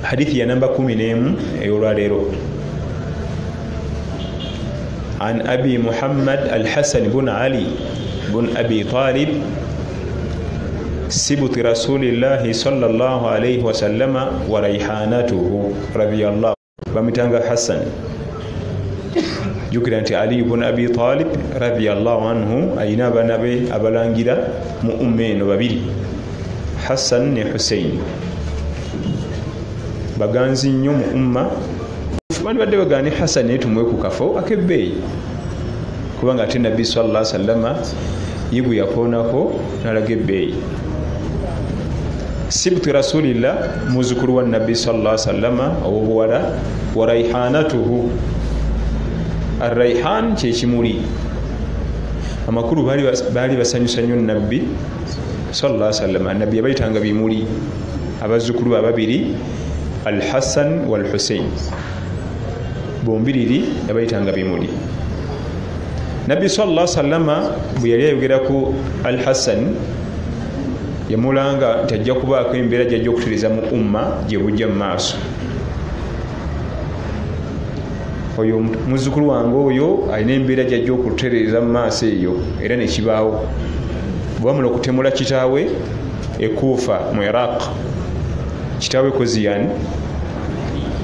hadithi ya namba 11 eyolwaleero. عن أبي محمد الحسن بن علي بن أبي طالب سبط رسول الله صلى الله عليه وسلم وريحانته رضي الله بمتانغ حسن jukira nti Ali ibn Abi Talib radiyallahu anhu ayina banabe abalangira mu ummeno babiri Hassan ne Hussein baganzi nnyo mu umma bandi badde bagani Hassan ne tumwe ku kafo akebbeyi kubanga ate Nabbi sallallahu alaihi wasallama yibu yakonako nalaga ebbeyi. Sibtu rasulillah muzukuru wa Nabbi sallallahu alaihi wasallama obuwala wa raihanatuhu. Ar-raihan kyekimuli amakulu bali basanyusa nnyo Nabbi sallallahu alaihi wasallama. Nabbi yabayitanga bimuli abazukulu ababiri Al-Hassan wal-Hussein bombiriri yabayitanga bimuli. Nabbi sallallahu alaihi wasallama bwe yali ayogera ku Al-Hassan yamulanga tajja kubaako embeera gyajja okutuliza mu umma gye bujja mu maaso. Oyo muzukulu wange oyo alina embeera gyajja okutereeza mu maaso eyo era nekibaawo. Bwamula okutemula kitaawe ekuufa mu Iraq, kitaawe Koziyan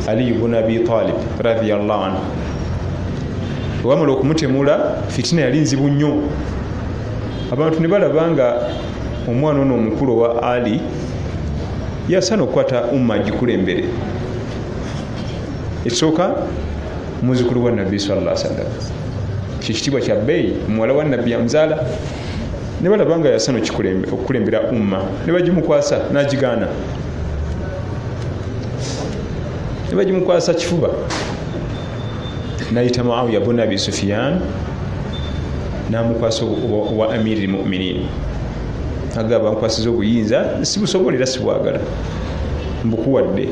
Ali ibn Abi Talib radiyallahu anhu. Bwamula okumutemula fitina yali nzibu nnyo. Abantu ne balabanga omwana ono omukulu wa Ali yasana okukwata umma gikulembere. Ekisooka muzukulu wa Nabbi sallallahu alaihi wasallam kikitibwa kya bbeeyi muwala wa Nabbi yamuzaala ne balabanga yasana okukulembera umma ne bagimukwasa n'agigaana ne bagimukwasa kifuba n'ayita Muawiya ibn Abi Sufyan n'amukwasa wa amiril mu'minin agamba nkwasiza obuyinza sibusobolera sibwagala mbukuwadde.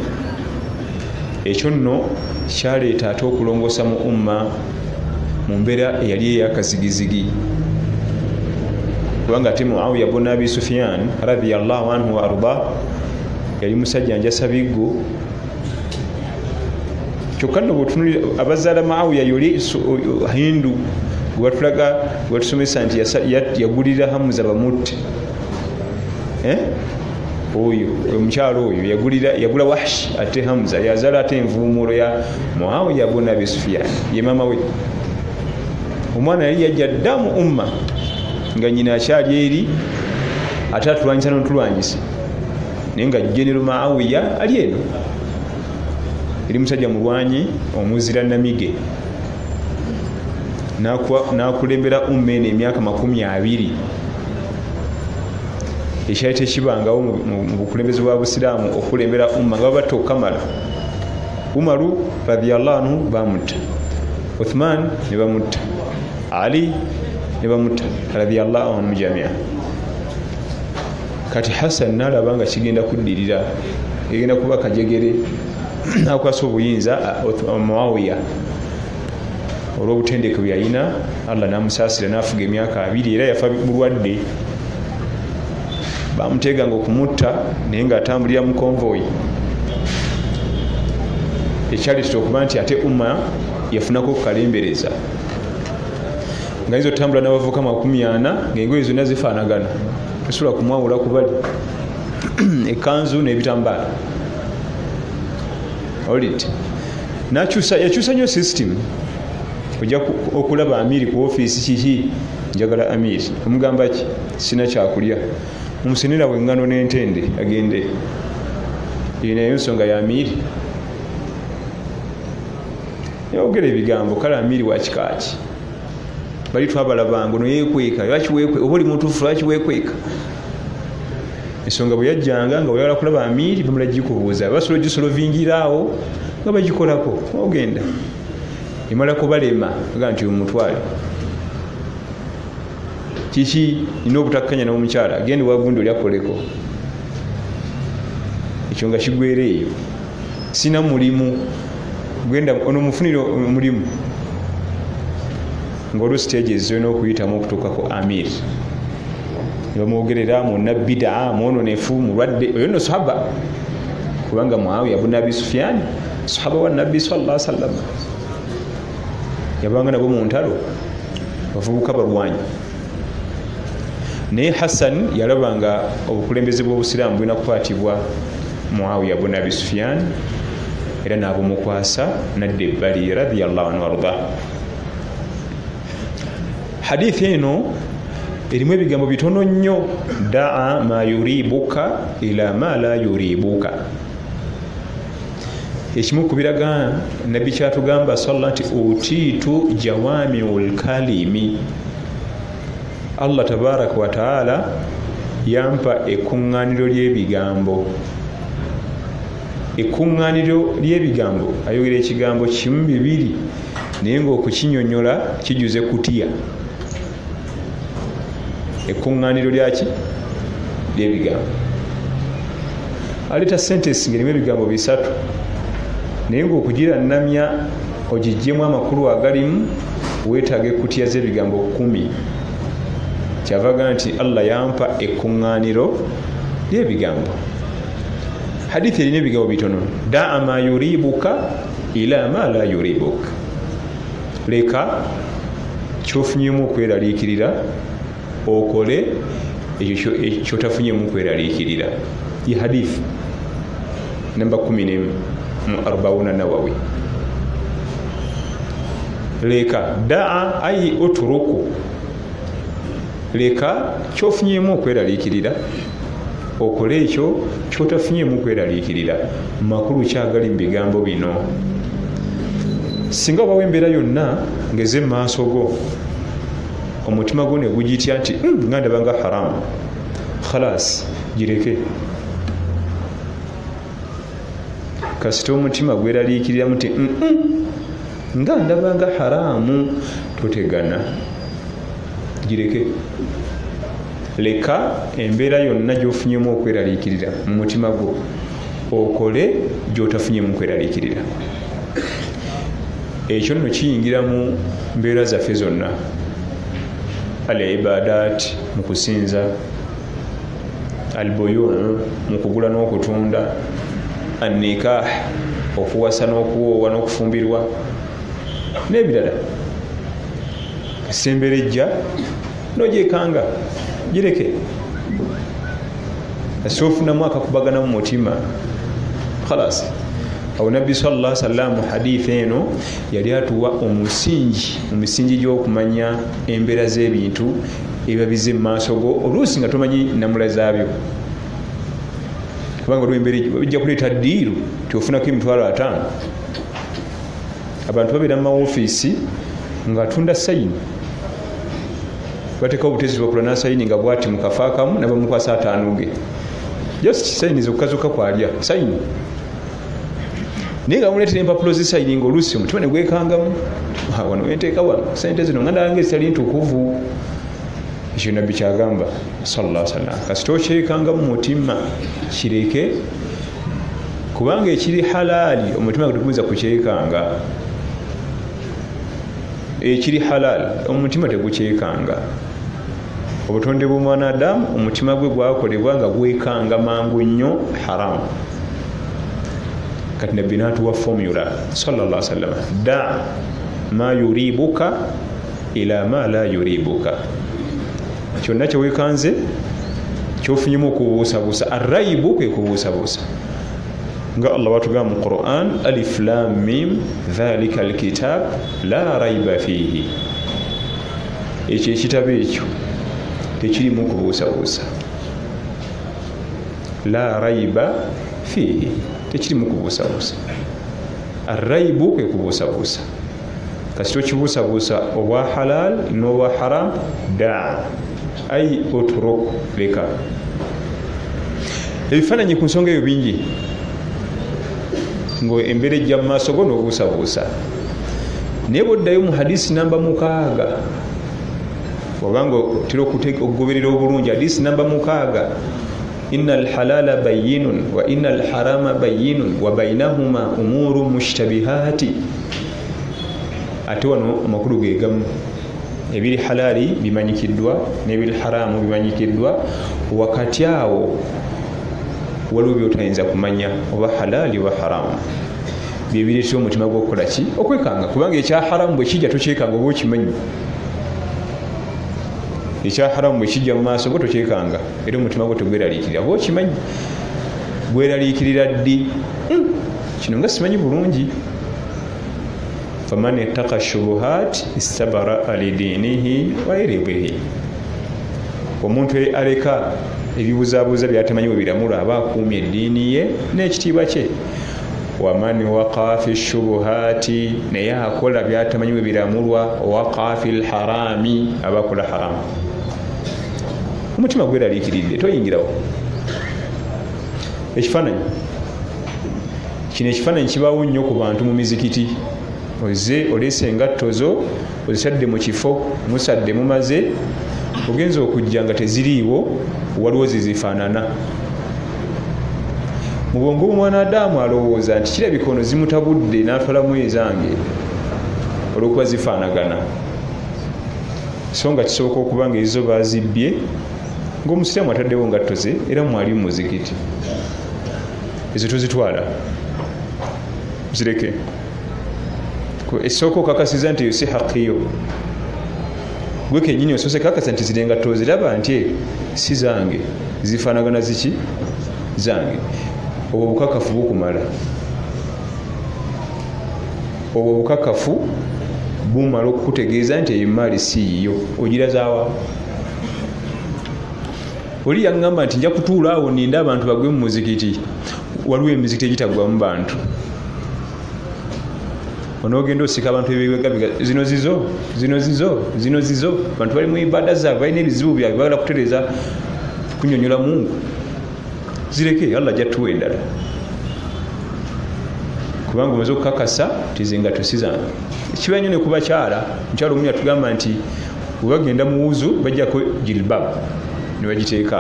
Ekyo nno kyaleeta ate okulongosa mu umma mu mbeera eyali eyakazigizigi kubanga ate Muawiya ibn Abi Sufyan radiyallahu anhu wa arda yali musajja njasa biggo. Kyokka nno bw'otunulira abazaala Muawiya yoli Hindu gwebatulaga gwetusomesa nti yagulira Hamza bamutte. Oyo omukyalo oyo yagula Wahshi ate Hamza yazaala ate envuumuulo ya Muawiya ibn Abi Sufyan ye mama we. Omwana yali yajja dda mu umma nga nyina akyali eri ate atulwanyisa n'otulwanyisa naye nga General Muawiya ali eno eri musajja mulwanyi omuzira namige n'akulembera umma eno emyaka 20. Ekyali tekibangawo mu bukulembeze bwa Busiraamu okulembera umma nga babatta okukamala. Umaru radiyallahu anhu bamutta, Uthman ne bamutta, Ali ne bamutta radiyallahu anhu jamia. Kati Hassan n'alaba nga kigenda kuddirira egenda kuba kajegere n'akwasa obuyinza Muawiya olw'obutendeke bwe yalina. Allah n'amusaasira n'afuga emyaka 2 era yafa bulwadde. Bamuteganga okumutta naye ng'atambulira mu konvoyi. Ekyaleetera okuba nti ate umma yafunako okukalembereza nga yinza otambula n'abavuka 40 ng'engoye zonna zifaanagana tosobola kumwawula ku bali ekanzu n'ebitambaala. Olid yakyusa nnyo system. Ojja okulaba amiri ku ofiisi kiki njagala amiri omugamba ki sina kyakulya umusenera wengano n'entende agende nayo nsonga ya amiri yogera ebigambo kale amiri wa kikaaki bali twabalabanga ono yeekweka oba oli mutuufu lwaki weekweka. Ensonga bwe yajjanga nga oyagala kulaba amiri bamala gikubuuza basobola gisolovingiraawo nga bagikolako ogenda emala kubalema aga nti omutwale kiki nina obutakkanya n'omukyala genda wagundi oli akoleko. Ekyo nga kigwera eyo sina mulimu genda ono mufunire omulimu ng'olwo stages zolina okuyitamu okutuukako amir ne bamwogerera mu nabbidaa mwononefu mulwadde oyo nno sahaba kubanga Muawiya ibn Abi Sufyan sahaba wa Nabbi sallallahu alaihi wasallam yabanga nabo mu ntalo bavubuka balwanyi. Naye Hassan yalabanga obukulembeze bw'Obusiraamu bulina kukwatibwa Muawiya ibn Abi Sufyan era n'abumukwasa nadde ebbali radiyallahu anhu warda. Hadithi eno erimu ebigambo bitono nnyo. Daa ma yuribuka ila ma la yuribuka. Ekimu ku biraga nabbi kyatugamba sallallahu nti utiitu jawamiul kalimi. Allah tabaraka wa taala yampa ekkuŋŋaaniro ly'ebigambo. Ekkuŋŋaaniro ly'ebigambo ayogera ekigambo kimu bibiri naye ng'okukinyonnyola kijuze kutya. Ekkuŋŋaaniro lyaki ly'ebigambo. Aleeta sentence ng'erimu ebigambo bisatu naye ng'okugirannamya ogiggyemu amakulu agalimu weetaaga ekkutiya z'ebigambo 10. Kyavaga nti Allah yampa ekkuŋŋaaniro ly'ebigambo. Hadithi erina ebigambo bitono. Daa ma yuribuka ila ma la yuribuka. Leka kyofunyemu okweraliikirira okole ekyo kyotafunyemu okweraliikirira. Ye hadithi namba 11 mu 40 Nawawi. Leka daa ay utruku. Leka kyofunyemu okweraliikirira okole ekyo kyotafunyemu okweraliikirira. Makulu kyagali mu bigambo bino. Singa obawo embeera yonna ngeze mu maaso go omutima gwo ne gugitya nti nga ndabanga haramu, khalas gireke. Kasita omutima gweraliikiriramu nti nga ndabanga haramu, totegana, gireke. Leka embeera yonna gy'ofunyemu okweraliikirira mu mutima gwo okole gy'otafunyemu okweraliikirira. Ekyo nno kiyingira mu mbeera zaffe zonna. Al-ibadat mu kusinza, al-buyu' mu kugula n'okutunda, an-nikah okuwasa n'okuwoowa n'okufumbirwa n'ebirala. Kasembera ejja n'ogyekanga gireke. Asoofunamu akakubagana mu mutima, khalas. Awo Nabbi sallallahu alaihi wasallam hadithi eno yali atuwa omusingi gy'okumanya embeera z'ebintu ebiba bize mu maaso go oluusi nga tomanyi nnamula zaabyo. Kubanga olw'embeera bijja kuleeta ddiiru tiofunako $50,000. Abantu babeera mu mawofiisi ng'atunda sayini, bateekawo obutezi bwakula n'asayini nga bwati mu kafo akamu nabamukwasa 5 ge. Just sayini zokka kwalya sayini. Naye nga bamuleetera empapulo z'esayini ng'oluusi omutima ne gwekangamu. Wano wenteeka wano sente zino nga ndabanga ezitali ntukuvu. Ekyo Nabbi kyagamba sallallahu alaihi wasallam. Kasita okyekanga mu mutima kireke, kubanga ekiri halaali omutima gutukumiza kukyekanga. Ekiri halaali omutima tegukyekanga. Obutonde bw'omwanadamu omutima gwe gwakolebwa nga gwekanga mangu nnyo haramu. Kati Nabbi n'atuwa formula sallallahu alaihi wasallam. Da ma yuribuka ila ma la yuribuka. Kyonna kye weekanze kyofunyemu okubuusabuusa. Arrayibu kwe kubuusabuusa. Nga Allah watugamba mu Qur'an, alif lam mim dhalika alkitab la raiba fihi. Ekyo ekitabo ekyo tekirimu kubuusabuusa. La raiba fihi, tekirimu kubuusabuusa. Arrayibu kwe kubuusabuusa. Kasita okibuusabuusa obwa halal n'obwa haram, da ay utruk, leka. Ebifaananyi ku nsonga eyo bingi, ng'embeera ejja mu maaso go n'obuusabuusa. Naye bw'oddayo mu hadisi namba 6, wabanga otera okugoberera obulungi hadisi namba 6, inna alhalala bayyinun wa inna alharama bayyinun wa bainahuma umuru mushtabihati. Ate wano amakulu ge gamu. Ebiri halali bimanyikiddwa n'ebiri haramu bimanyikiddwa. Wakati awo waliwo byotayinza kumanya oba halaali oba haramu byebireetera omutima gw'okukola ki okwekanga kubanga ekya haramu bwe kijja tokyekanga oba okimanyi ekya haramu bwe kijja mu maaso go tokyekanga era omutima gwo tegweraliikirira oba okimanyi gweraliikirira ddi kino nga simanyi bulungi faman ittaqa shubuhat istabara lidiinihi wa irdihi omuntu aleka ebibuzaabuuza byatamanyi bwe biramula aba akuumye eddiini ye n'ekitiibwa kye waman waqa fi shubuhati naye akola byatamanyi bwe biramulwa waqa fi lharami aba akola haramu omutima gweraliikiridde toyingirawo ekifaananyi kino ekifaananyi kibaawo nnyo ku bantu mu mizikiti oze oleese engatto zo ozitadde mu kifo musadde mumaze ogenza okujja nga teziriiwo waliwo zizifaanana mu bwongo bw'omwanadamu alowooza nti kirabika ono zimutabudde n'atwalamu ezange olw'okuba zifaanagana so nga kisooka okuba nga ezo baazibbye ng'omusiraamu ataddewo ngatto ze era mwali mu muzikiti ezo tozitwala zireke esooka okakasiza nti eyo si haqiyo gwe kennyini osoose kakasa nti ziri engatto ziraba nti si zange zifaanagana ziki zange obwo bukakafu bukumala obwo bukakafu bumala okukutegeeza nti eyo maali si yiyo ogirazaawa oli yaŋŋamba nti nja kutuula awo ninde abantu bagwe mu muzikiti waliwo emizikiti egitagwamu bantu onoogenda osika abantu ebiwegabiga zino zizo abantu bali mu ibada zaabwe balina ebizibu byabwe bagala kutereeza kunyonyola mungu zireke allah jatuwa endala kubanga omaze okukakasa tizengato si zange kiba nnyo ne ku bakyala mukyalo omu yatugamba nti webagenda mu wuzu bajjako jilbab ne bagiteeka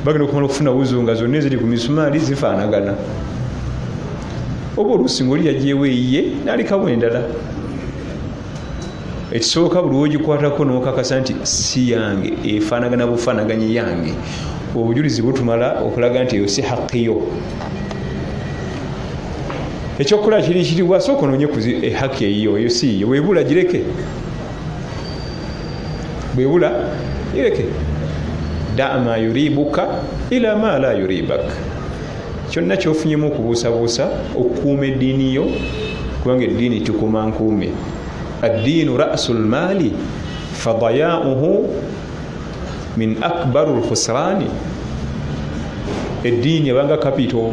bagenda okumala okufuna wuzu nga zonna eziri ku misumaali zifaanagana oba oluusi ngaoli yajeewo eyiye n'alikawo endala ekisooka buli wogikwatako n'okakasa nti si yange efaanagana bufaanaganye yange obujulizi butumala okulaga nti eyo si haqiyo ekyokukola kiriwa sooka onoonye ku haki eyiyo eyo si yiyo bwebula gireke bwebula gireke daa ma yuribuka ila ma la yuribak kyonna kyofunyemu okubuusabuusa okukuuma eddiini yo kubanga eddiini tukuuma nkuume addiinu rasu lmaali fadayauhu min akbaru lkhusraani eddiini abanga kapito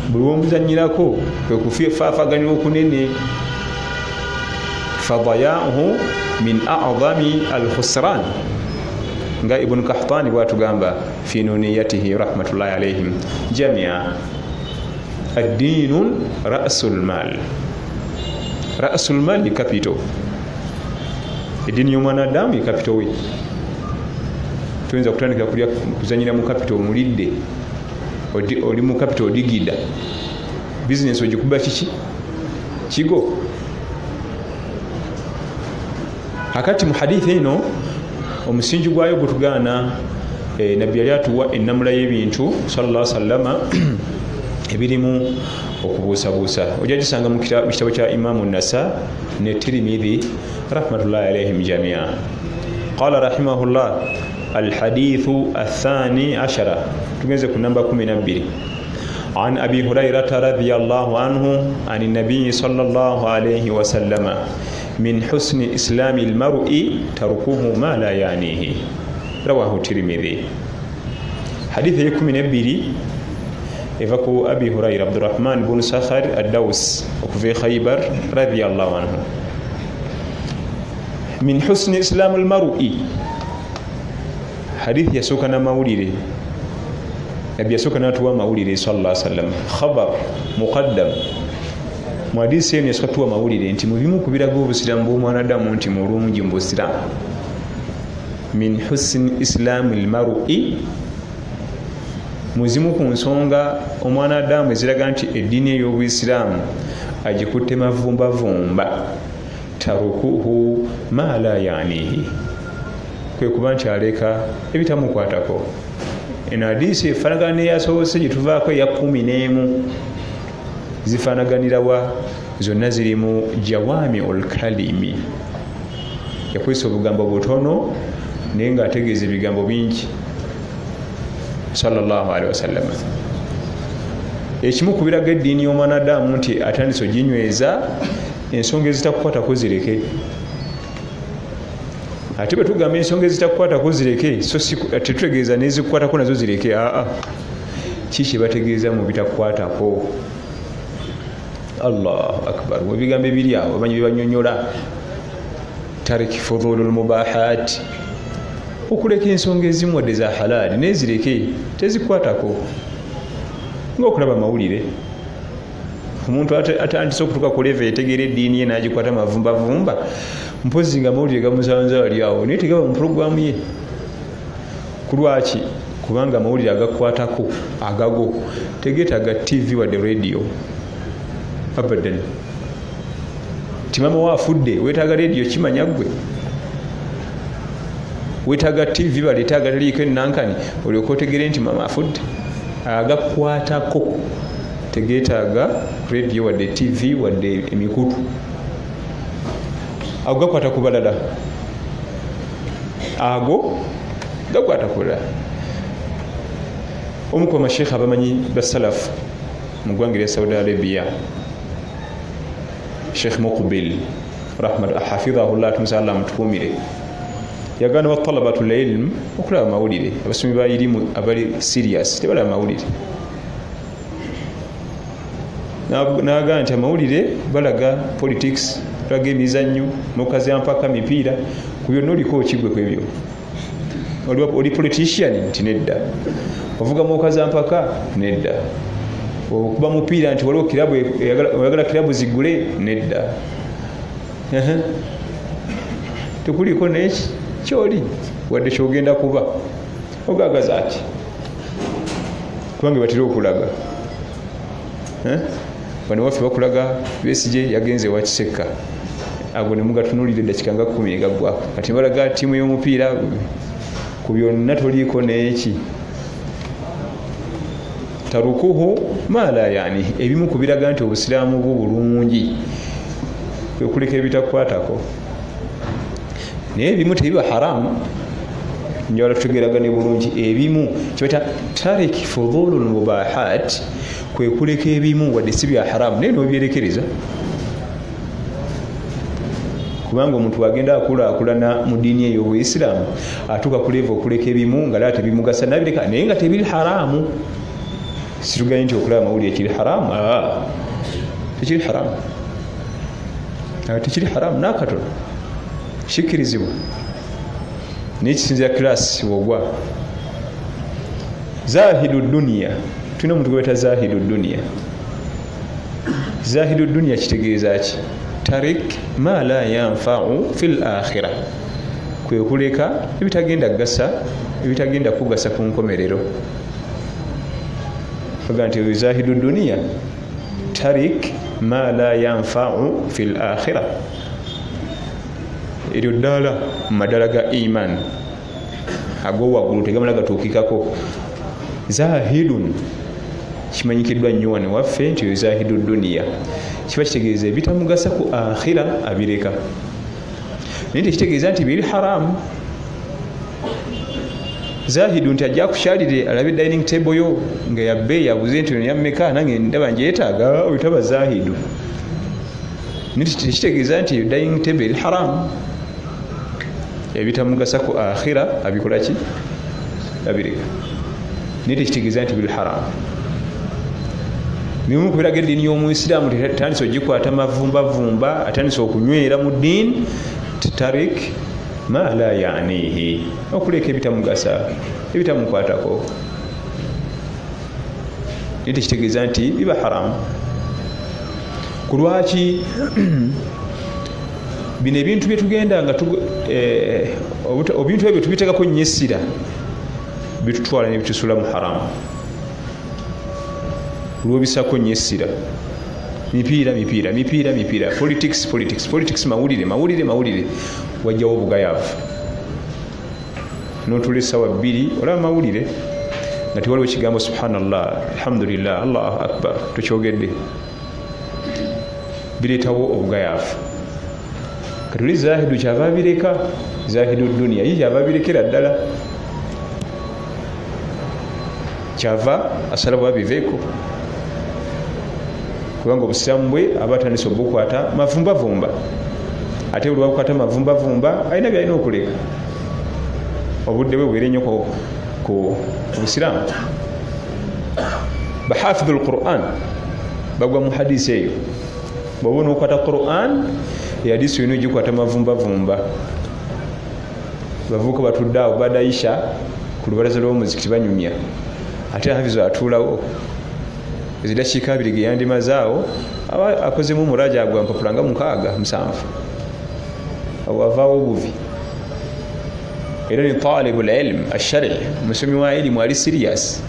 buli womuzanyirako kwe kufaafaganira okunene fadayauhu min acdami alkhusraan nga ibn Qahtani bwatugamba fi nuniyatihi rahmatullahi alayhim jamia ad-dinun ra'sul mal ni capital edini y'omwanadamu ye capital we tuyinza kutandika kulya kuzanyira mu capital omulidde oli mu capital odigida business ogikuba kiki kigo akati mu hadithi eno omusingi gwayo gutugaana nabbi yali atuwa ennamula y'ebintu sallallahu alaihi wasallama ebirimu okubuusabuusa ojja gisanga mu kitabo kya imamu nasa ne tirimidhi rahmatullahi alaihim jamia qala rahimahullah alhadithu athani ashara tugenze ku namba 12 عن أبي هريرة رضي الله عنه عن النبي صلى الله عليه وسلم من حسن إسلام المرء تركه ما لا يعنيه رواه الترمذي حديث يكون من أبي إفكو أبي هريرة عبد الرحمن بن سخر الدوس وفي خيبر رضي الله عنه من حسن إسلام المرء حديث يسوكنا مولده نبي يسوكنا توا مولده صلى الله عليه وسلم خبر مقدم mwadisi eno yasukatuwa mawulire nti mubimu kubiraga obusiramu bw'omwanadamu nti mulungi mu busiramu min husni islami lmarui muzimu ku nsonga omwanadamu eziraga nti eddiini ey'obusiraamu agikutte mavumbavumba tarukuhu ma la yanihi kwe kuba nti aleka ebitamukwatako eno hadisi efaanagana neyasoose gye tuvaako eya 11 zifaanaganira wa zonna ziri mu jawamiul kalimi yakozesa obugambo butono naye ng'ategeeza ebigambo bingi sallallahu alaihi wasallam. Ekimu ku biraga eddiini y'omwanadamu nti atandise oginyweza ensonga ezitakukwatako zireke. Ate bwe tugamba ensonga ezitakukwatako zireke so tetutegeeza n'ezikukwatako nazo zireke. Kiki bategeeza mu bitakukwatako? Allahu akbar. Webigambo ebiri awo bamanyi bibanyonyola. Tariki fudulul mubahat, okuleka ensonga ezimu wadde za halali nezireke tezikwatako. Ng'okulaba amawulire, omuntu atandise okutuuka ku leva etegeera eddiini ye n'agikwata mavumbavumba, mpozi nga amawulire gamusanze ali awo naye tegaba mu pulogulaamu ye. Ku lwaki? Kubanga amawulire agakwatako agago tegeetaaga TV wadde radio. Abadan. Timama wafudde weetaaga radio kimanya gwe. Weetaaga TV baleetaaga taliiko ennankani olyoka otegere nti mama afudde. Agakwatako tegeetaaga radio wadde TV wadde emikutu. Ago gakwata ku balala. Ago gakwata ku balala. Omu ku bamashekhe abamanyi basalafu mu ggwanga lya Saudi Arabia, Sheikh Muqbil hafidhahullah tumusalla mutukumire, yagana watalabatul ilm okulaba amawulire, abasomi ba ilimu abali serious tebalaba amawulire. N'agamba nti amawulire balaga politics, balaga emizannyo, mukazi ampaka mipiira, ku byonna oliko kigwe ku ebyo. Oli politician nti nedda, ovuga mukazi ampaka nedda, okuba mupiira nti waliwo kilabu oyagala kilabu zigule nedda. Tekuliko neki kyoli wadde kyogenda kuba ogagaza ati kubanga batera okulaga. Bano waffe bakulaga Besigye yagenze wa Kiseka, ago ne mugatunulire dakika nga 10 egaggwako, kati balaga ttiimu y'omupiira, ku byonna toliiko neki. Tarukuhu mala yani, ebimu kubiraga nti obusiraamu bwo bulungi kwe kuleka ebitakwatako, naye ebimu tebiba haramu. Njala tutegeeraga ne bulungi ebimu kibata tariki fudulul mubahat, kwe kuleka ebimu wadde si bya haramu naye n'obyerekereza. Kubanga omuntu agenda akulaakulana mu ddiini ey'Obuisiraamu atuuka ku level okuleka ebimu nga laa tebimugasa nabireka naye nga tebiri haramu. Situgaye nti okulaba amawulire ekiri haramu, tekiri haramu, tekiri haramu n'akatono, kikkirizibwa naye kisinzira kilasi wogwa. Zahidu duniya, tulina omuntu gwe bata zahidu duniya. Zahidu duniya kitegeeza ki? Tarik ma la yanfa'u fil akhirah, kwe kuleka ebitagenda gasa, ebitagenda kugasa ku nkomerero. Fagante zahidu duniya tarik ma la yanfa'u fil akhirah. Eryo ddala madala ga iman ago waggulu tegamala gatuukikako. Zahidun kimanyikiddwa nnyo wano waffe nti zahidu duniya kiba kitegeeza ebitamugasa ku akhira abireka, naye tekitegeeza nti biri haramu. Zahidu nti ajja kukyalire alabe dining table yo nga yabbe yabuze nti yammeka nange ndaba njeetaaga oyitaba zahidu, naye tekitegeeza nti dining table eri haramu. Ebitamugasa ku akhira abikola ki? Abireka, naye tekitegeeza nti biri haramu. Bimu kubiraga eddiini y'Omuisiraamu tetandise ogikwata mavumbavumba, atandise okunywera mu ddiini. Tarik ma la yanihi, okuleka ebitamugasa, ebitamukwatako, naye tekitegeeza nti biba haramu. Ku lwaki? Bino ebintu bye tugenda nga ebintu ebyo tubitegako nnyo essira bitutwala ne bitusula mu haramu. Lwobisako nnyo essira, mipiira, politics, mawulire, wajjawo obugayaavu. N'otula essaawa 2 olaba mawulire, ati waliwo ekigambo subhanallah alhamdulillah allahu akbar tokyogedde bireetawo obugayaavu katuli zahidu kyava abireka zahidu duniya ye kyava abirekera ddala kyava asala bwabiveeko kubanga obusiramu bwe aba atandise obukwata mavumbavumba ate buli wakukwata mavumbavumba alina byalina okuleka obudde bwe bwere nnyo ku busiramu bahafidhu lquran bagwa mu hadisi eyo bwoba nokwata quran hadisi yona ogikwata mavumbavumba bavuuka batudde awo badaisha ku lubalaza lw'omuzikiti banyumya ate hafizu atuulawo ezidakiika abiri ge yandimazaawo aba akozemu muraja gwa mpapula nga 6-7 awo avaawo obuvi era ni talibu lilm ashari musomi wa ilimu ali serious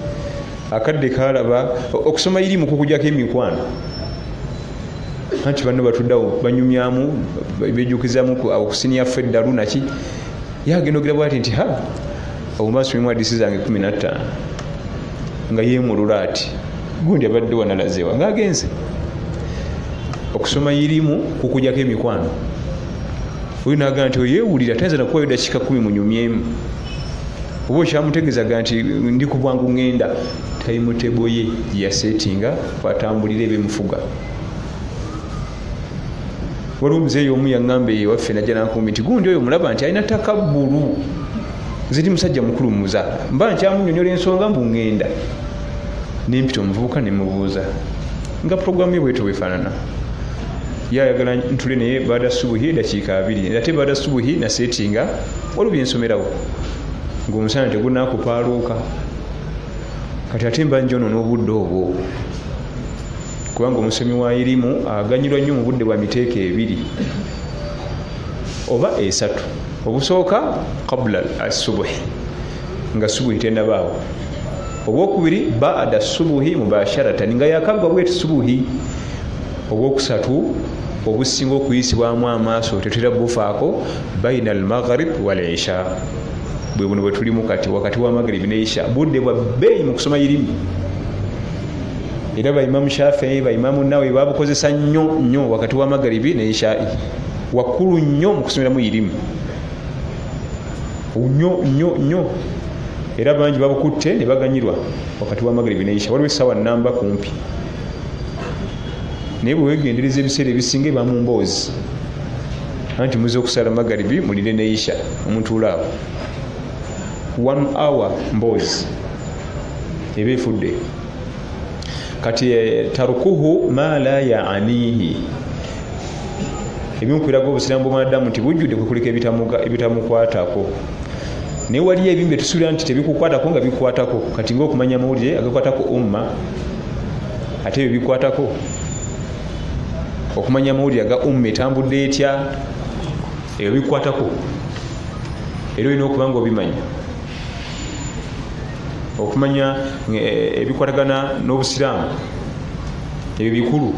akadde kalaba okusoma ilimu kukujjako emikwano anti banno batuddawo banyumyamu bejukizamu okusinia feddalu naki yagenda ogira bwati nti obumasomi mu hadisi zange 15 nga yemulula ati gundi abadde wanalazewa ngaagenze okusoma ilimu kukujjako emikwano oyo naga nti oyewulira tayinza nakuwayo dakiika 10 munyumyemu oba okyamutegezaga nti ndi ku bwangu ŋŋenda tayimutebo ye yasetinga kwatambulira ebimufuga waliwo omuzeeyi omu yaŋŋamba ewaffe najja nankumbi nti gundi oyo mulaba nti alina takabbulu nze ndi musajja mukulu muza mba nkyamunyonyola ensonga mbu ŋŋenda nempita omuvubuka nemubuuza nga puroguramu ye bwetyo bwefaanana yayagala ntule naye baada subuhi dakiika 2 ate baada subuhi nasetinga waliwo byensomerawo ng'omusana tegunakupaaluuka kati ate mba njono n'obudde obwo kubanga omusomi wa irimu aganyirwa nnyo mu budde bwa miteeka 2 oba 3 obusooka qabla asubuhi nga subuhi tennabaawo obwokubiri baada subuhi mubasharatan nga yakagwa bweti subuhi obwokusatu obusinga okuyisibwamu amaaso tetera bufaako baina almaghrib wal isha bwe buno bwe tulimu kati wakati wa maghrib ne isha budde bwa bbeeyi mu kusoma irimu era baimamu Shafii baimamu Nawawi babukozesa nnyo wakati wa maghrib ne isha wakulu nnyo mu kusomeramu irimu nnyo era bangi babukutte ne baganyirwa wakati wa maghrib ne isha waliwo essaawa nnamba kumpi naye bwe wegendereza ebiseera ebisinga eba mu mboozi anti muze okusala magaribi mulire ne isha omuntu olaawo 1 hour mboozi eba efudde kati tarukuhu ma la yaanihi ebimukwiraga obusiramu bw'omwanadamu nti bujjudde kwekulika ebitamukwatako naye waliyo ebimu byetusuubira nti tebikukwatako nga bikwatako kati ngaokumanya amawulire agakwatako umma ate ebyo bikwatako okumanya amawulire aga umma etambudde etya ebyo bikwatako era olina okuba nga obimanya okumanya ebikwatagana n'obusiraamu ebyo bikulu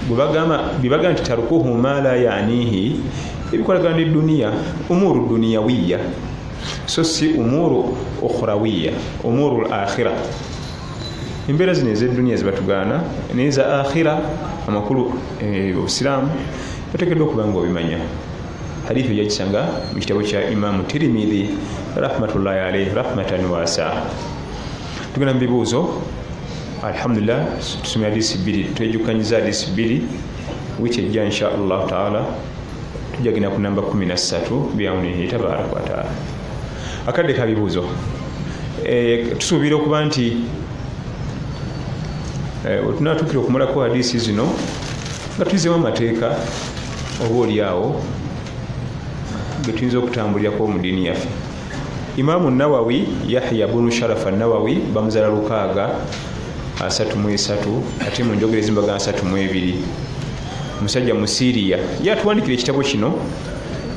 bwebaga nti tarukuhu ma la yaanihi ebikwatagana n'eduniya umuru duniyawiya so si umuru ukhrawiya umuru al-akhira embeera zino ez'edduniya zibatugana naye za akhira amakulu obusiraamu bateekeddwa okuba nga obimanya hadithi yagisanga mu kitabo kya imamu Tirmidhi rahmatullahi alayhi rahmatan wasa tugenda mu bibuuzo alhamdulillah tusomera hadisi 2 twejukanyiza hadisi 2 wiki ejja insha Allah taala tujagenda ku namba 13 biawunihi tabaraka wa taala akadde ka bibuuzo tusuubira okuba nti tunatuukira okumulako hadisi zino nga tuyizemu amateeka oba oliawo getuyinza okutambulirako mu diini yaffe. Imaamu Nawawi Yahya bunu Sharafa Nawawi bamuzaala 633 ate mu njogera ezimbaga 32 musajja mu Syria yatuwandikira ekitabo kino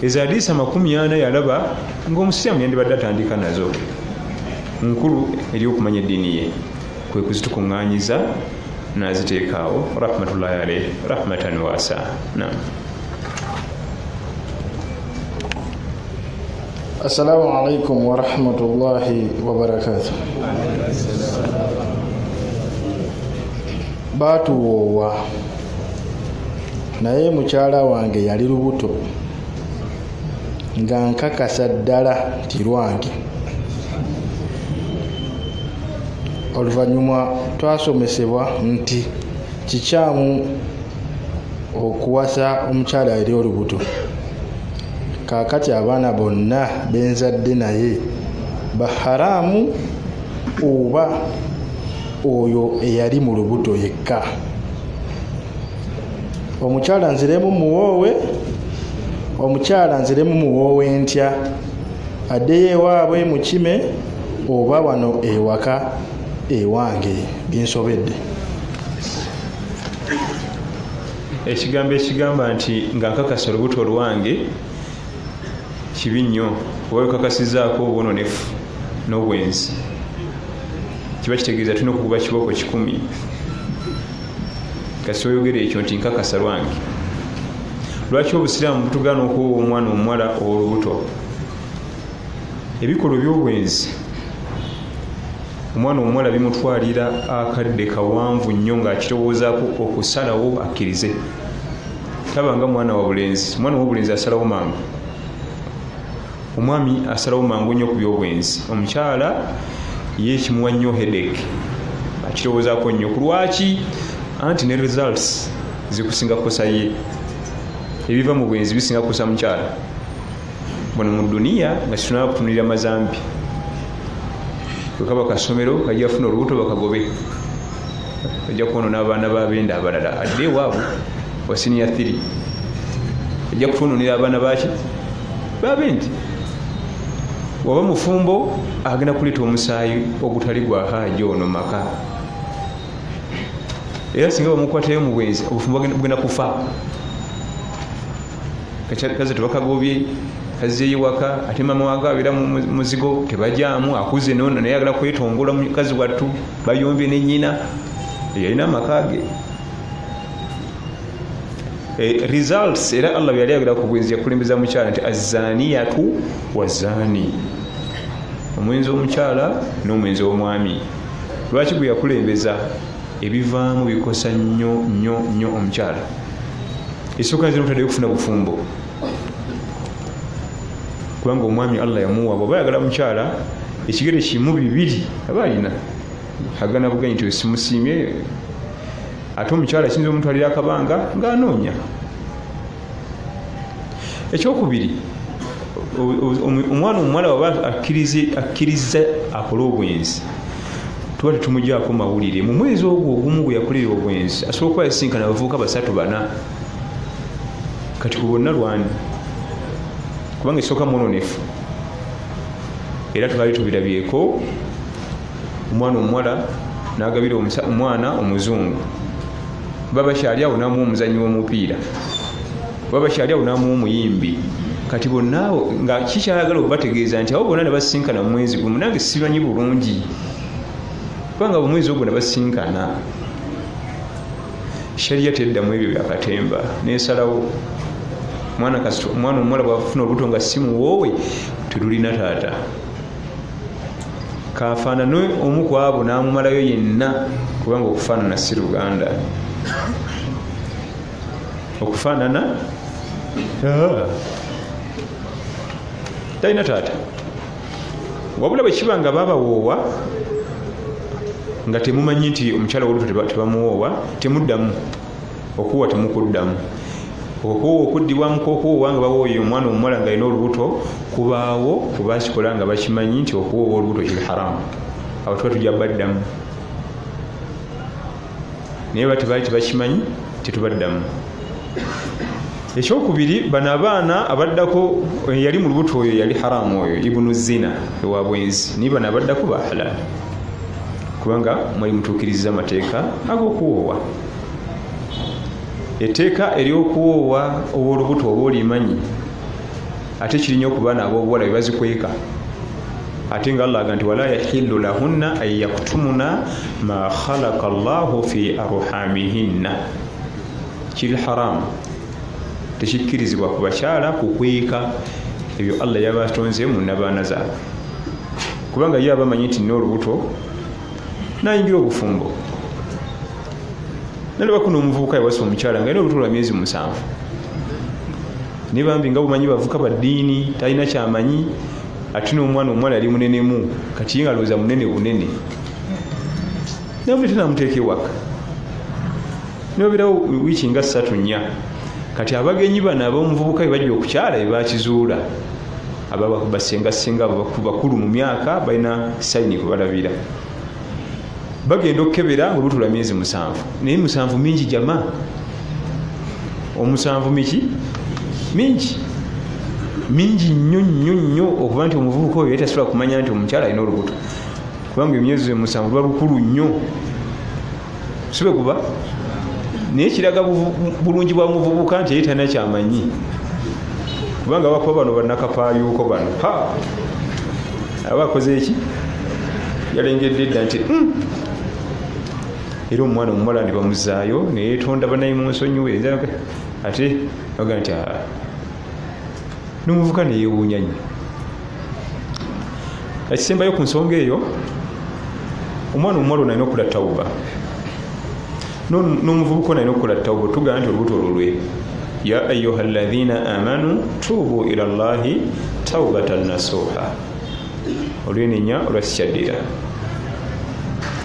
ezo hadisi 40 yalaba ng'omusiraamu yandibadde atandika nazo nkulu eri okumanya eddiini ye kwe kuzitukuŋŋaanyiza n'aziteekaawo rahmatullahi alayhi rahmatan wasa. Assalamu alaikum wa rahmatullahi wa barakatuh. Batuwowa naye mukyala wange yali lubuto nga nkakasa ddala nti lwange. Oluvannyuma twasomesebwa nti kikyamu okuwasa omukyala eri olubuto. Kaakati abaana bonna benzadde naye baharaamu oba oyo eyali mu lubuto yekka. Omukyala nziremu muwoowe, omukyala nziremu muwoowe ntya addeyo ewaabwe mu kime oba wano ewaka ewange binsobedde. Ekigambo ekigamba nti nga nkakasa olubuto lwange kibi nnyo oba bikakasizaako obwononefu n'obwenzi. Kiba kitegeeza tulina okukuba kibooko 10 kasi oyogera ekyo nti nkakasa lwange. Lwaki obusiraamu butugaana okuwa omwana omuwala olubuto? Ebikolwa by'obwenzi omwana omuwala bimutwalira akadde kawanvu nnyo ng'akirowoozaako okusalawo akkirize. Tabanga mwana wa bulenzi. Mwana w'obulenzi asalawo mangu. Omwami asalawo mangu nnyo ku by'obwenzi. Omukyala ye kimuwa nnyo headache, akirowoozaako nnyo. Ku lwaki? Anti ne results zikusinga kukosa ye. Ebiva mu bwenzi bisinga kukosa mukyala. Bano mu duniya nga kitunala kutunulira mazambi. Kaba kasomero kajja funa olubuto bakagobe. Kajja kuwonoona abaana b'abenda abalala. Adde ewaabwe wa senior 3. Kajja kutunulira abaana baki b'abendi. Waba mufumbo agenda kuleeta omusaayi ogutali gwa haaji ono maka. Era singa bamukwatayo mu bwenzi obufumbo bugenda kufa. Kaze tebakagobye kazeeyo waka ate mama wange abeera mu muzigo tebajaamu akuze nono naye agala kwetongola mukazi wattu bayombye ne nnyina yalina amaka ge. Results era Allah yali agala ku bwenzi yakulembeza mukyala nti azaniyatu wazani, omwenzi omukyala n'omwenzi omwami. Lwaki gwe yakulembeza? Ebivaamu bikosa nnyo nnyo nnyo omukyala. Esooka nzira mutaddeyo kufuna bufumbo kubanga omwami Allah yamuwa. Bw'aba ayagala mukyala ekigere kimu 2 aba alina agana buganyi nti simusiimye. Ate omukyala kiyinza omutwalira akabanga ng'anoonya. Ekyokubiri, omwana omuwala bw'aba akkiriza akole obwenzi tuba tetumugyaako mawulire. Mu mwezi ogwo ogumu gwe yakolera obwenzi asobola okuba yasinkana abavubuka 3-4. Kati ku bonna lwani? Kubanga esooka mwononefu. Era tubaali tubirabyeko. Omwana omuwala n'agabira omwana omuzungu. Baba kyali awo n'amuwa omuzannyi w'omupiira. Baba kyali awo n'amuwa omuyimbi. Kati bonna nga kikyayagala okubategeeza nti abo bonna ne basinkana mu mwezi gumu. Nange simanyi bulungi kubanga mu mwezi ogwo ne basinkana. Sharia teddamu ebyo byakatemba n'esalawo omwana omuwala bw'afuna olubuto nga si muwoowe tululina taata. Kafaanane omu ku abo n'amumalayo yenna kubanga okufaanana si Luganda. Okufaanana talina taata. Wabula bwe kiba nga babawoowa nga temumanyi nti omukyala w'olubuto tebamuwoowa, temuddamu okuwa, temukuddamu okuwa. Okuddibwamu kw'okuwoowa nga bawooye omwana omuwala nga alina olubuto kubaawo kubakikola nga bakimanyi nti okuwoowa olubuto kiri haramu. Awo tuba tujja baddamu. Naye bwe tebaali tebakimanyi tetubaddamu. Ekyokubiri, bano abaana abaddako yali mu lubuto oyo yali haramu, oyo ibunu zina ewa bwenzi. Naye bano abaddako ba halal kubanga mwali mutuukiriza amateeka ag'okuwoowa. Etteeka ery'okuwoowa ow'olubuto oba olimanyi ate kirinya okubaana ab'obuwala bye bazikweka. Ate nga Allah aga nti wala yahillu lahunna an yaktumuna ma khalaqa Allahu fi arhamihinna. Kiri haramu, tekikkirizibwa ku bakyala kukweka ebyo Allah yabatonze mu nabaana zaabwe kubanga ye abamanyi nti n'olubuto nayingira obufumbo nalaba kuno omuvubuka yawasa omukyala nga n'olubuto lwa myezi 7 nebambi nga bumanyi bavuka baddiini talina kyamanyi ate n'omwana omuwala yali munenemu kati ye nga alowooza munene bunene naye tenamuteeka ewaka nobirawo wiiki nga 3-4 kati abagenyi bano ab'omuvubuka bebajja okukyala bebakizuula ababasengasenga bakulu mu myaka balina sayini kubalabira bagenda okukebera ngaolubuto lwa myezi 7 naye 7 mingi jama omusanvu miki mingi nnyo okuba nti omuvubuka oyo yetasobola kumanya nti omukyala alina olubuto kubanga emyezi 7 luba lukulu nnyo sibe kuba naye kiraga bulungi bwa muvubuka nti yetana kyamanyi kubanga abakuba bano bannakapaayuuko bano aba akoze eki yalengedde edda nti era omwana omuwala ne bamuzaayo neyetonda banayi mu nsonyiwe ate baga nti n'omuvubuka neyewuunya nnyo ekisembayo ku nsonga eyo omwana omuwala ono alina okula tawuba n'omuvubuka ono alina okula tawuba tugamba nti olubuto olulwe ya ayuha alladhina amanu tubu ila llahi taubatan nasuha olwenenya olwasikyaddira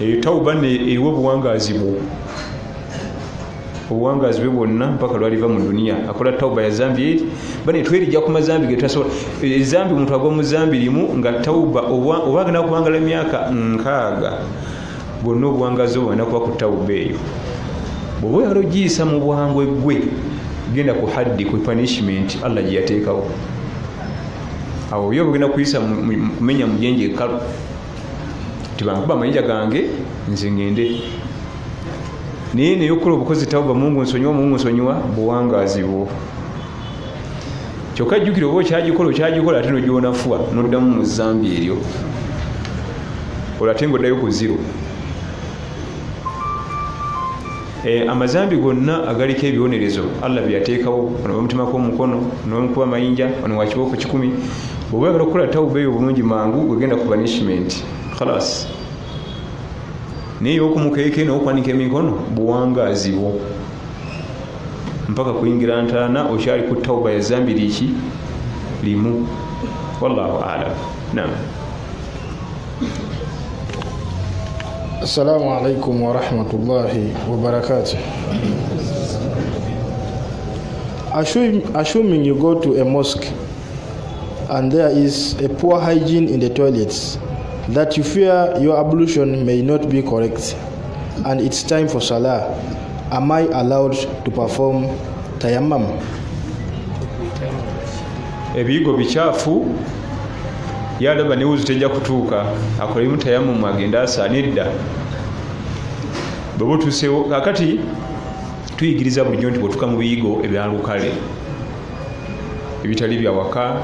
eyo tawuba eriwo obuwangazi bwe bwonna mpaka lwaliva mu duniya akola tawuba ya zambi eri bane twerijja ku mazambi ge tutasobola ezambi omuntu agwa mu zambi limu nga tawuba oba agenda kubangala emyaka 6 bwonna obuwangazi obwo kuba ku tawuba eyo bw'oba oyagala ogiyisa mu bwangwe gwe genda ku haddi ku punishment Allah gye yateekawo awo yo bugenda kuyisa kumenya mujenje ekalu tibankuba amayinja gange nze ngende naye neyokola obukozi tawuba Mungu nsonyiwa buwangazi bwo kyokka jjukira oba okyagikola ate nogyonafuwa noddamu mu zambi eryo olate ngaoddayo ku zero. Amazambi gonna agaliko ebibonerezo Allah byateekawo omutima kw'omukono n'omukuba amayinja wano wakibooko 10 bw'oba oyagala okukola tawuba eyo obulungi mangu wegenda ku punishment khalas naye okumukeeke n'okwanika emikono buwangazi bwo mpaka kuyingira ntaana okyali ku tawuba ya zambi liki limu wallahu a'lam. Naam. Assalamu alaikum wa rahmatullahi wa barakatuh. Assuming you go to a mosque and there is a poor hygiene in the toilets, that you fear your ablution may not be correct and it's time for salah, am I allowed to perform tayammum? Ebigo bichafu yalaba ne wuzu tejja kutuuka akolemu tayammum agenda asaanidda bwe tuseewo kakati tuyigiriza bulijjo nti bwetuka mu biyigo ebyalukale ebitali bya waka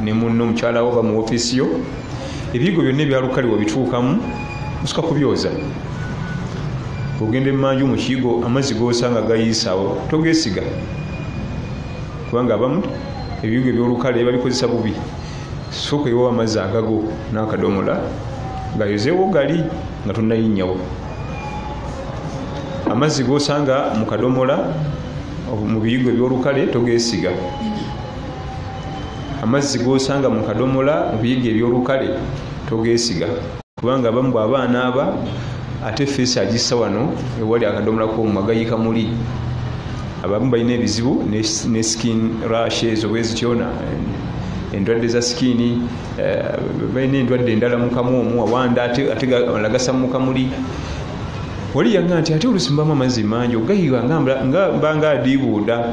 ne munno omukyala wo ba mu ofiisi yo ebiyigo byonna ebyalukale webituukamu osuka kubyoza ogenda emmanju mu kiyigo amazzi g'osanga gayiisaawo togeesiga kubanga abamu ebiyigo ebyolukale babikozesa bubi sooka ewa amazzi agago n'akadomola gayozeewo gali nga tonnayinnyawo amazzi g'osanga mu kadomola mu biyigo ebyolukale togeesiga amazzi g'osanga mu kadomola mu biyigo ebyolukale togeesiga kubanga abamu bw'abaana aba ate feesi agissa wano ewali akadomola k'omumwa gayika muli abamu balina ebizibu ne skin rashes obwezityona endwadde za sikini balina endwadde endala mu kamwomu awanda ate lagasa mu kamuli wali yanga nti ate olusimbamu amazzi mangi ogayiwa nga mbanga adiibuuda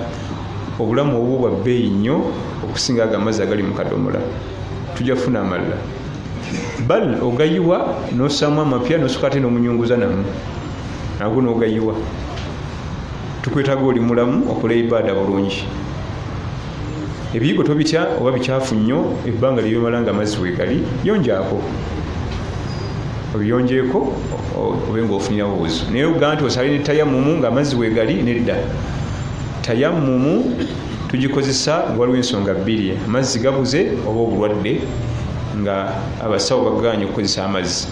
obulamu obwo bwa bbeeyi nnyo okusinga ago amazzi agali mu kadomola tujja kufuna amalala bal ogayiwa n'ossaamu amapya n'osuka ate n'omunyunguza namu nago n'ogayiwa tukwetaaga oli mulamu okola ibaada bulungi. Ebiyigo tobitya oba bikyafu nnyo ebbanga lyomala nga amazzi wegali yonjaako obiyonjeeko obe ng'ofunira buuzo naye ogaa nti osale ne tayammumu nga amazzi wegali nedda tayammumu tugikozesa nga waliwo ensonga bbiri, amazzi gabuze oba obulwadde nga abasawo baganye okukozesa amazzi.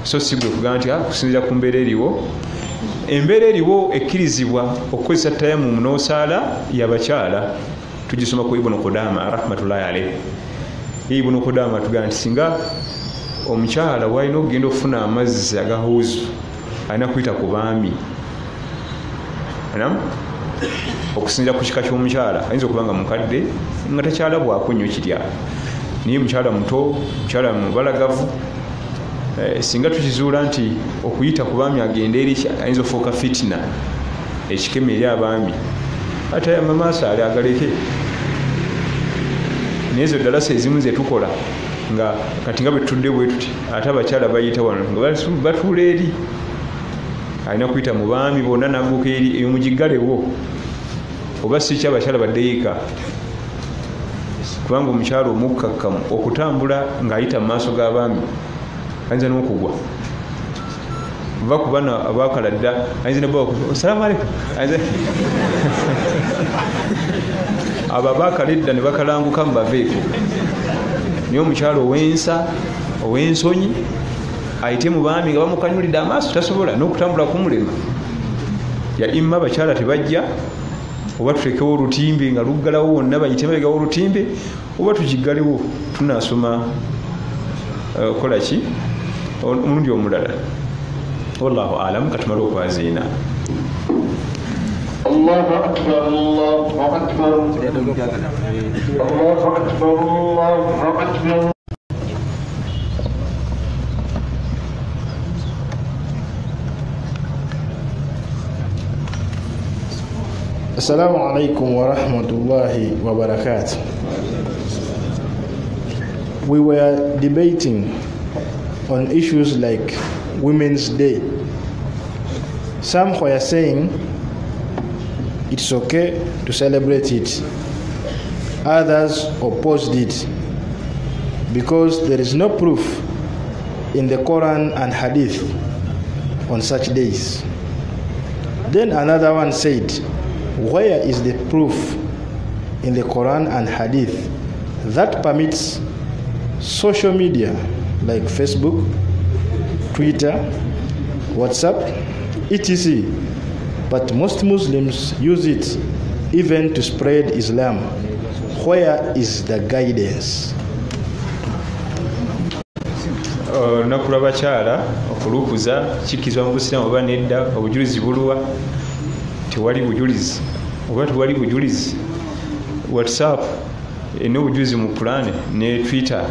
So si gwe kugaa nti kusinziira ku mbeera eriwo. Embeera eriwo ekkirizibwa okukozesa tayammum n'osaala y'abakyala, tugisoma ku Ibn Qudama rahmatullahi alayhi. Ibn Qudama tugaa nti singa omukyala walina okugenda okufuna amazzi agahuuzu alina kuyita ku baami, okusinziira ku kika ky'omukyala. Ayinza okuba nga mukadde nga takyalabwako nnyo kirya, naye mukyala muto, mukyala mubalagavu. Singa tukizuula nti okuyita ku baami agenda eri ayinza ofuuka fitina, ekikeme eri abaami, ate amamaaso ali agaleke. Nezo dalasa ezimu ze tukola nga kati nga bwe tudde bwe tuti, ate abakyala bayita wano nga batuula eri, alina kuyita mu baami bonna n'agguka eri, eyo mugigalewo. Oba si ki abakyala baddeeyika, kubanga omukyala omukkakkamu okutambula ng'ayita mu maaso g'abaami ayinza n'okugwa. Va ku bana abakaladda ayinza nebbawo salaamu aleikum, abo abakaladda ne bakalanguka mu baveeko. Naye omukyala ow'ensa ow'ensonyi ayite mu baami nga bamukanyulidde amaaso, tasobola n'okutambula kumulema. Ya imma abakyala tebajja, oba tulekewo olutimbe nga luggalawo wonna bayite mabegawo olutimbe, oba tukiggalewo tunaasoma kola ki omulundi omulala. Wallahu alam. Katumale okwaziina. Allahu akbar, Allahu akbar, Allahu akbar, Allahu akbar. Assalamu alaikum wa rahmatullahi wa barakatuh. We were debating on issues like Women's Day. Some were saying it's okay to celebrate it. Others opposed it because there is no proof in the Quran and Hadith on such days. Then another one said, where is the proof in the Quran and Hadith that permits social media like Facebook, Twitter, WhatsApp, etc. But most Muslims use it even to spread Islam. Where is the guidance? Nakula bakyala okulukuza kikkizibwa mu busiraamu oba nedda, obujulizi buluwa? Tewali bujulizi. Oba tewali bujulizi, WhatsApp eno obujulizi mu Quran, ne Twitter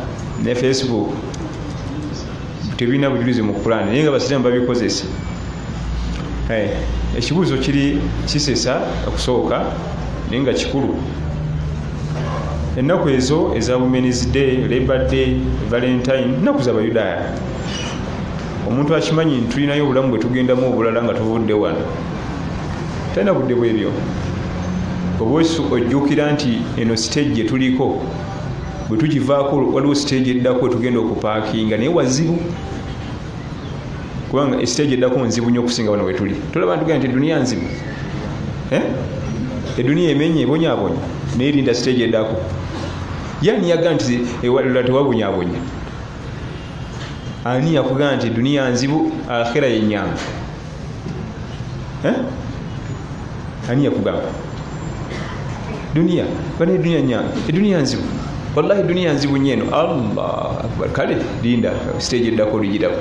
ne Facebook tebina bujulizi mu Quran, naye nga basiraamu babikozesa. Ekibuuzo kiri kisesa okusooka naye nga kikulu. Ennaku ezo eza Women's Day, Labor Day, Valentine, nnaku z'Abayudaaya. Omuntu akimanyi nti tulinayo obulamu bwe tugendamu obulala nga tubudde wano, talina budde bwebyo. Oba ojjukira nti eno stage gye tuliko bwe tugivaako waliwo stage eddako tugenda okupaakinga, naye wazibu kubanga stage eddako nzibu nnyo okusinga wano we tuli. Tolaba tugenda nti eduniya nzibu, eduniya emenye ebonyaabonya naye erinda stage eddako. Yani yaga nti ewalala tewabonyaabonya. Ani yakugamba nti eduniya nzibu, akhira yenyama? Ani yakugamba? Dunia bane dunia nyanga, dunia nzibu. Wallahi dunia nzibu nyeno. Allah akbar. Kale linda stage eddako ligirako.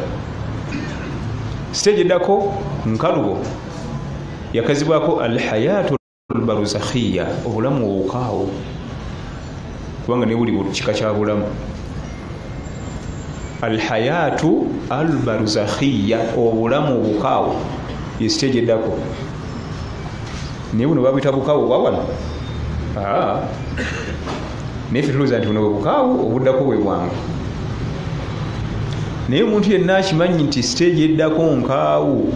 Stage eddako nkalubo yakazibwako alhayatu albaruzakhiyya, obulamu obukaawo, kubanga ne buli kika kya bulamu. Alhayatu albaruzakhiyya, obulamu obukaawo ye stage eddako. Naye buno babuyita bukaawo bwa wano. Naye ffe tulowooza nti buno bwe bukaawo, obuddako bwe bwangu. Naye omuntu yenna akimanyi nti stage eddako nkaawo,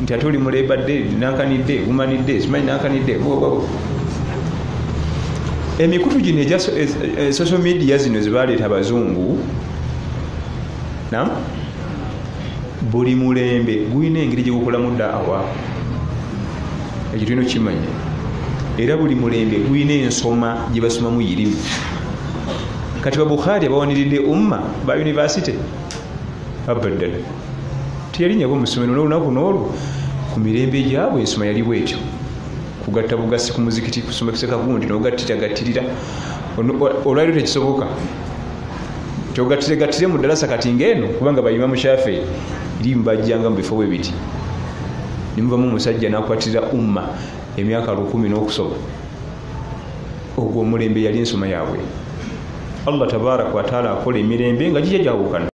nti ate oli mu Labor Day, nankanidde, Women's Day, simanyi nankanidde. Emikutu gino egya social media zino zebaleeta abazungu, buli mulembe gulina engeri gye gukolamu daawa. Ekyo tulina okukimanya. era buli mulembe gulina ensoma gye basomamu irimu. Kati Babukhari abawaniridde umma ba university abaddala teyalinyabo mu ssomero n'olunaku n'olwo. Ku mirembe gyabwe ensoma yali bwetyo, kugatta bugasi ku muzikiti, kusomeseka gundi n'ogattiragattirira. Olwaliro tekisoboka togattire mu ddalasa kati ng'eno, kubanga Imamu Shafi'i irimu bajjanga mu bifo bwe biti. Nimuvamu omusajja n'akwatirira umma emyaka 10 n'okusoba. Ogwo omulembe yali ensoma yaabwe. Allah tabaaraka wa taala akola emirembe nga gijja gyawukana.